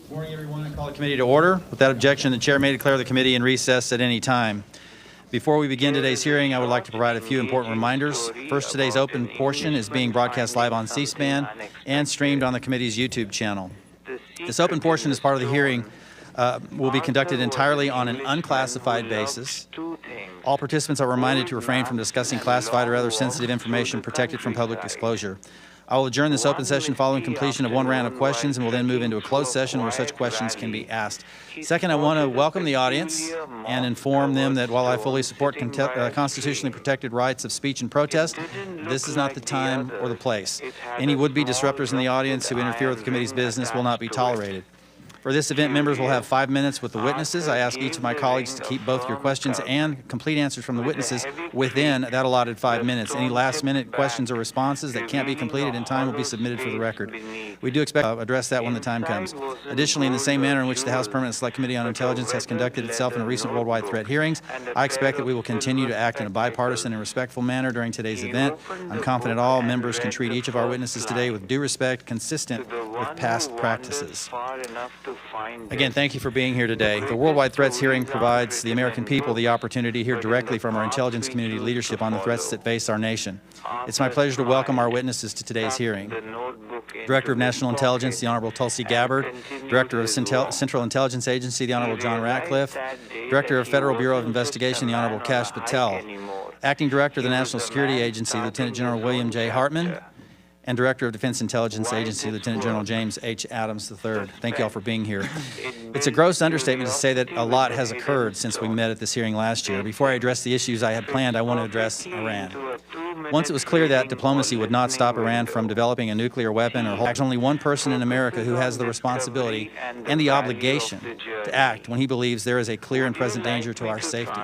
Good morning, everyone. I call the committee to order. Without objection, the chair may declare the committee in recess at any time. Before we begin today's hearing, I would like to provide a few important reminders. First, today's open portion is being broadcast live on C-SPAN and streamed on the committee's YouTube channel. This open portion as part of the hearing will be conducted entirely on an unclassified basis. All participants are reminded to refrain from discussing classified or other sensitive information protected from public disclosure. I will adjourn this open session following completion of one round of questions and will then move into a closed session where such questions can be asked. Second, I want to welcome the audience and inform them that while I fully support constitutionally protected rights of speech and protest, this is not the time or the place. Any would-be disruptors in the audience who interfere with the committee's business will not be tolerated. For this event, members will have 5 minutes with the witnesses. I ask each of my colleagues to keep both your questions and complete answers from the witnesses within that allotted 5 minutes. Any last-minute questions or responses that can't be completed in time will be submitted for the record. We do expect to address that when the time comes. Additionally, in the same manner in which the House Permanent Select Committee on Intelligence has conducted itself in recent worldwide threat hearings, I expect that we will continue to act in a bipartisan and respectful manner during today's event. I'm confident all members can treat each of our witnesses today with due respect consistent with past practices. Again, thank you for being here today. The Worldwide Threats hearing provides the American people the opportunity to hear directly from our intelligence community leadership on the threats that face our nation. It's my pleasure to welcome our witnesses to today's hearing. Director of National Intelligence, the Honorable Tulsi Gabbard. Director of Central Intelligence Agency, the Honorable John Ratcliffe. Director of Federal Bureau of Investigation, the Honorable Kash Patel. Acting Director of the National Security Agency, Lieutenant General William J. Hartman. And Director of Defense Intelligence Agency, Lieutenant General James H. Adams III. Thank you all for being here. It's a gross understatement to say that a lot has occurred since we met at this hearing last year. Before I address the issues I had planned, I want to address Iran. Once it was clear that diplomacy would not stop Iran from developing a nuclear weapon, there's only one person in America who has the responsibility and the obligation to act when he believes there is a clear and present danger to our safety.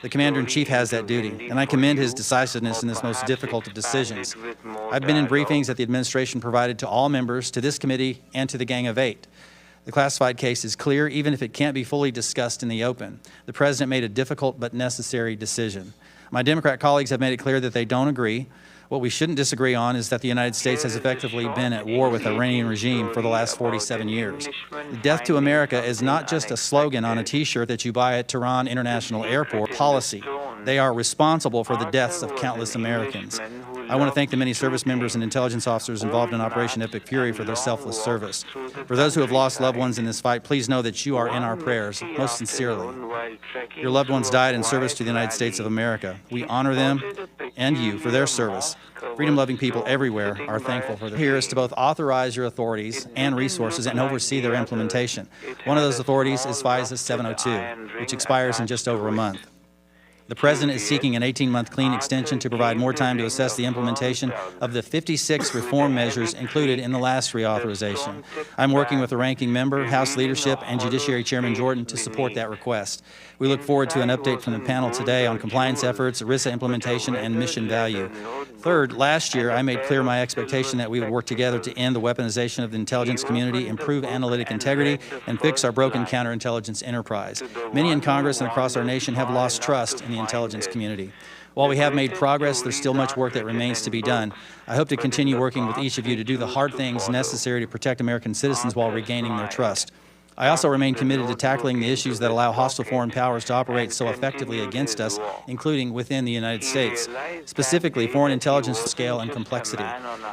The Commander-in-Chief has that duty, and I commend his decisiveness in this most difficult of decisions. I've been in briefings that the administration provided to all members, to this committee, and to the Gang of Eight. The classified case is clear, even if it can't be fully discussed in the open. The President made a difficult but necessary decision. My Democrat colleagues have made it clear that they don't agree. What we shouldn't disagree on is that the United States has effectively been at war with the Iranian regime for the last 47 years. Death to America is not just a slogan on a T-shirt that you buy at Tehran International Airport. Policy. They are responsible for the deaths of countless Americans. I want to thank the many service members and intelligence officers involved in Operation Epic Fury for their selfless service. For those who have lost loved ones in this fight, please know that you are in our prayers, most sincerely. Your loved ones died in service to the United States of America. We honor them and you for their service. Freedom-loving people everywhere are thankful for this. Here is to both authorize your authorities and resources and oversee their implementation. One of those authorities is FISA 702, which expires in just over a month. The President is seeking an 18-month clean extension to provide more time to assess the implementation of the 56 reform measures included in the last reauthorization. I'm working with the ranking member, House leadership, and Judiciary Chairman Jordan to support that request. We look forward to an update from the panel today on compliance efforts, ERISA implementation, and mission value. Third, last year I made clear my expectation that we would work together to end the weaponization of the intelligence community, improve analytic integrity, and fix our broken counterintelligence enterprise. Many in Congress and across our nation have lost trust in the intelligence community. While we have made progress, there's still much work that remains to be done. I hope to continue working with each of you to do the hard things necessary to protect American citizens while regaining their trust. I also remain committed to tackling the issues that allow hostile foreign powers to operate so effectively against us, including within the United States, specifically foreign intelligence scale and complexity.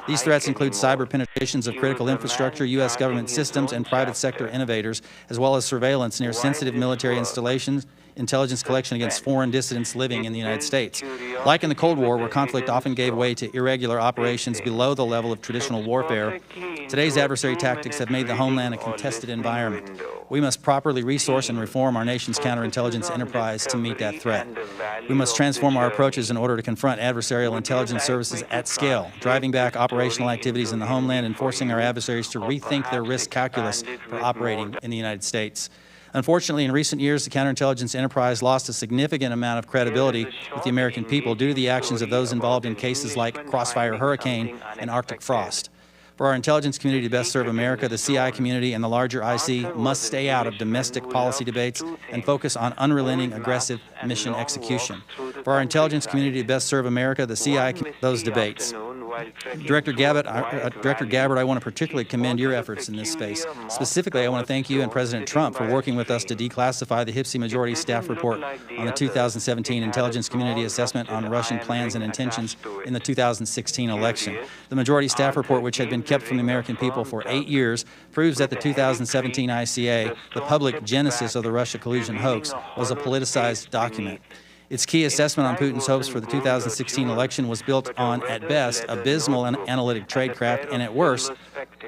These threats include cyber penetrations of critical infrastructure, U.S. government systems, and private sector innovators, as well as surveillance near sensitive military installations, intelligence collection against foreign dissidents living in the United States. Like in the Cold War, where conflict often gave way to irregular operations below the level of traditional warfare, today's adversary tactics have made the homeland a contested environment. We must properly resource and reform our nation's counterintelligence enterprise to meet that threat. We must transform our approaches in order to confront adversarial intelligence services at scale, driving back operational activities in the homeland and forcing our adversaries to rethink their risk calculus for operating in the United States. Unfortunately, in recent years, the counterintelligence enterprise lost a significant amount of credibility with the American people due to the actions of those involved in cases like Crossfire Hurricane and Arctic Frost. For our intelligence community to best serve America, the CI community and the larger IC must stay out of domestic policy debates and focus on unrelenting, aggressive mission execution. For our intelligence community to best serve America, the CI those debates. Director Gabbard, I want to particularly commend your efforts in this space. Specifically, I want to thank you and President Trump for working with us to declassify the HPSI Majority Staff Report on the 2017 Intelligence Community Assessment on Russian Plans and Intentions in the 2016 election. The Majority Staff Report, which had been kept from the American people for 8 years, proves that the 2017 ICA, the public genesis of the Russia collusion hoax, was a politicized document. Its key assessment on Putin's hopes for the 2016 election was built on, at best, abysmal analytic tradecraft and, at worst,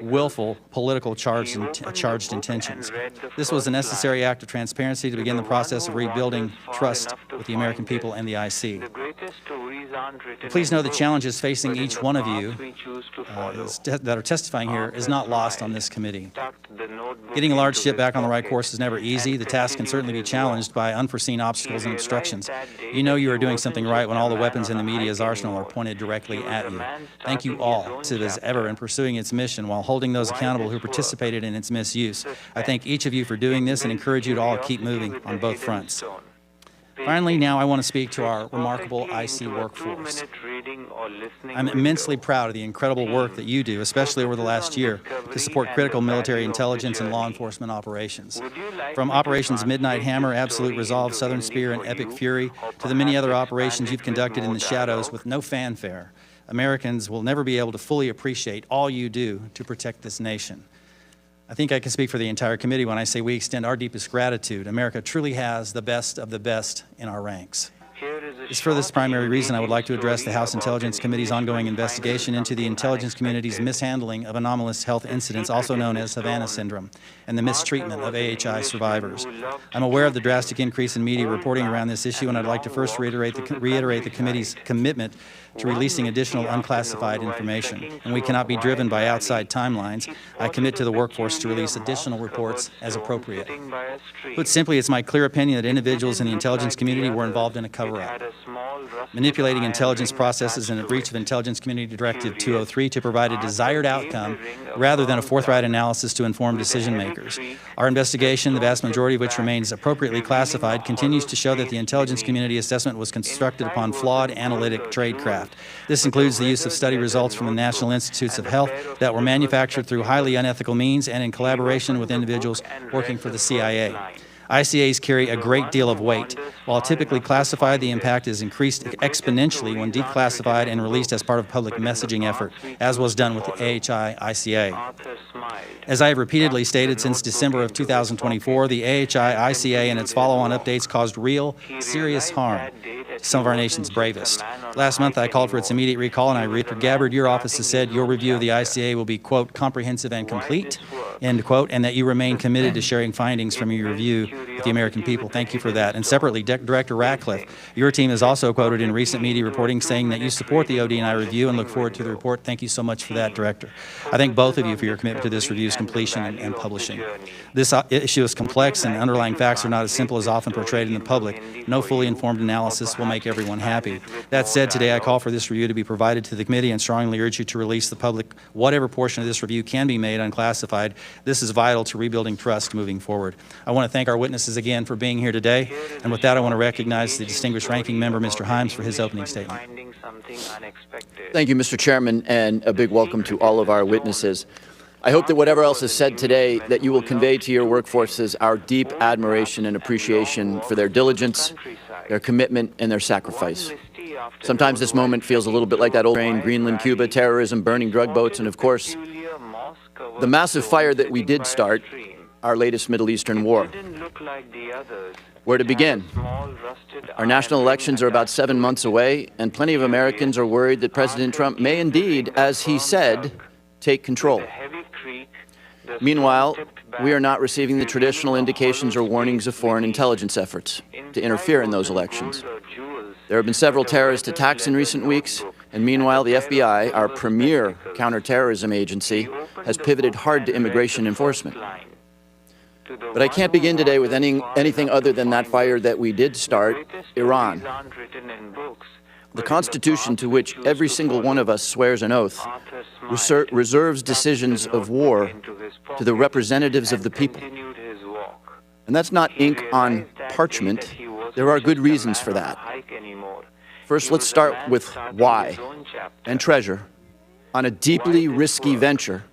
willful political charged intentions. This was a necessary act of transparency to begin the process of rebuilding trust with the American people and the IC. Please know the challenges facing each one of you that are testifying here is not lost on this committee. Getting a large ship back on the right course is never easy. The task can certainly be challenged by unforeseen obstacles and obstructions. You know you are doing something right when all the weapons in the media's arsenal are pointed directly at you. Thank you all to this ever in pursuing its mission while holding those accountable who participated in its misuse. I thank each of you for doing this and encourage you to all keep moving on both fronts. Finally, now I want to speak to our remarkable IC workforce. I'm immensely proud of the incredible work that you do, especially over the last year, to support critical military intelligence and law enforcement operations. From Operations Midnight Hammer, Absolute Resolve, Southern Spear, and Epic Fury, to the many other operations you've conducted in the shadows with no fanfare, Americans will never be able to fully appreciate all you do to protect this nation. I think I can speak for the entire committee when I say we extend our deepest gratitude. America truly has the best of the best in our ranks. It's for this primary reason I would like to address the House Intelligence Committee's ongoing investigation into the intelligence community's mishandling of anomalous health incidents, also known as Havana Syndrome, and the mistreatment of AHI survivors. I'm aware of the drastic increase in media reporting around this issue, and I'd like to first reiterate the committee's commitment to releasing additional unclassified information. And we cannot be driven by outside timelines. I commit to the workforce to release additional reports as appropriate. Put simply, it's my clear opinion that individuals in the intelligence community were involved in a cover-up, manipulating intelligence processes in a breach of Intelligence Community Directive 203 to provide a desired outcome rather than a forthright analysis to inform decision makers. Our investigation, the vast majority of which remains appropriately classified, continues to show that the intelligence community assessment was constructed upon flawed analytic tradecraft. This includes the use of study results from the National Institutes of Health that were manufactured through highly unethical means and in collaboration with individuals working for the CIA. ICAs carry a great deal of weight. While typically classified, the impact is increased exponentially when declassified and released as part of a public messaging effort, as was done with the AHI ICA. As I have repeatedly stated since December of 2024, the AHI ICA and its follow-on updates caused real, serious harm to some of our nation's bravest. Last month, I called for its immediate recall, and I read, Gabbard, your office has said your review of the ICA will be, quote, comprehensive and complete, end quote, and that you remain committed to sharing findings from your review with the American people. Thank you for that. And separately, Director Ratcliffe, your team is also quoted in recent media reporting saying that you support the OD&I review and look forward to the report. Thank you so much for that, Director. I thank both of you for your commitment to this review's completion and publishing. This issue is complex, and the underlying facts are not as simple as often portrayed in the public. No fully informed analysis will make everyone happy. That said, today I call for this review to be provided to the committee and strongly urge you to release the public whatever portion of this review can be made unclassified. This is vital to rebuilding trust moving forward. I want to thank our witnesses again for being here today, and with that I want to recognize the distinguished ranking member, Mr. Himes, for his opening statement. Thank you, Mr. Chairman, and a big welcome to all of our witnesses. I hope that whatever else is said today, that you will convey to your workforces our deep admiration and appreciation for their diligence, their commitment, and their sacrifice. Sometimes this moment feels a little bit like that old train, Greenland, Cuba, terrorism, burning drug boats, and of course, the massive fire that we did start, our latest Middle Eastern war. Where to begin? Our national elections are about 7 months away, and plenty of Americans are worried that President Trump may indeed, as he said, take control. Meanwhile, we are not receiving the traditional indications or warnings of foreign intelligence efforts to interfere in those elections. There have been several terrorist attacks in recent weeks, and meanwhile the FBI, our premier counterterrorism agency, has pivoted hard to immigration enforcement. But I can't begin today with anything other than that fire that we did start, Iran. The Constitution, to which every single one of us swears an oath, reserves decisions of war to the representatives of the people. And that's not ink on parchment. There are good reasons for that. First, let's start with why and treasure, on a deeply risky venture,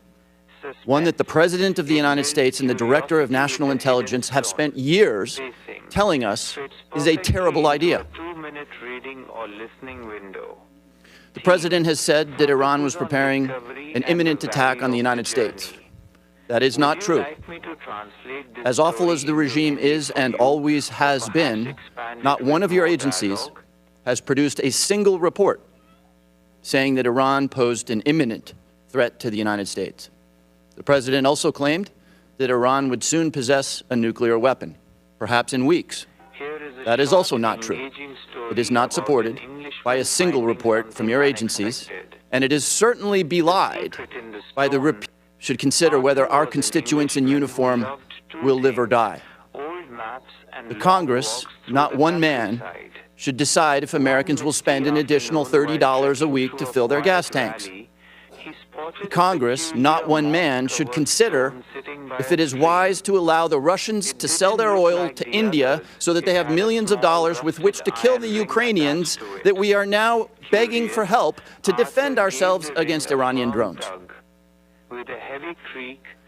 one that the President of the United States and the Director of National Intelligence have spent years telling us is a terrible idea. The President has said that Iran was preparing an imminent attack on the United States. That is not true. As awful as the regime is and always has been, not one of your agencies has produced a single report saying that Iran posed an imminent threat to the United States. The President also claimed that Iran would soon possess a nuclear weapon, perhaps in weeks. That is also not true. It is not supported by a single report from your agencies, and it is certainly belied by the should consider whether our constituents in uniform will live or die. The Congress, not one man, should decide if Americans will spend an additional $30 a week to fill their gas tanks. The Congress, not one man, should consider if it is wise to allow the Russians to sell their oil to India so that they have millions of dollars with which to kill the Ukrainians that we are now begging for help to defend ourselves against Iranian drones.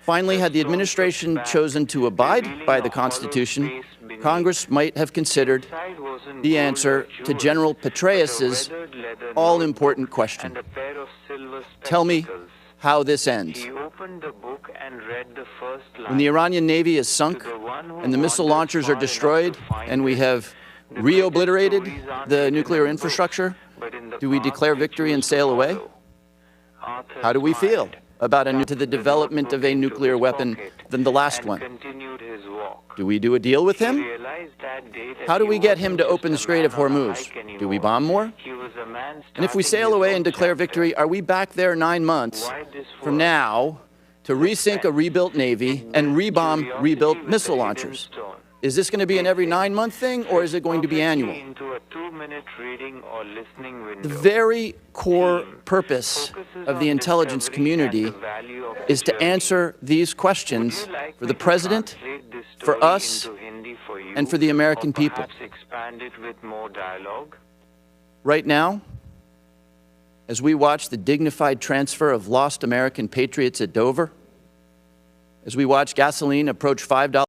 Finally, had the administration chosen to abide by the Constitution, Congress might have considered the answer to General Petraeus's all-important question. Tell me how this ends. When the Iranian Navy is sunk and the missile launchers are destroyed and we have re-obliterated the nuclear infrastructure, do we declare victory and sail away? How do we feel about the development of a nuclear weapon than the last one? Do we do a deal with him? How do we get him to open the Strait of Hormuz? Do we bomb more? And if we sail away and declare victory, are we back there 9 months from now to resink a rebuilt Navy and rebomb rebuilt missile launchers? Is this going to be an every 9-month thing, or is it going to be annual? The very core purpose of the intelligence community is to answer these questions for the President, for us, and for the American people. Right now, as we watch the dignified transfer of lost American patriots at Dover, as we watch gasoline approach $5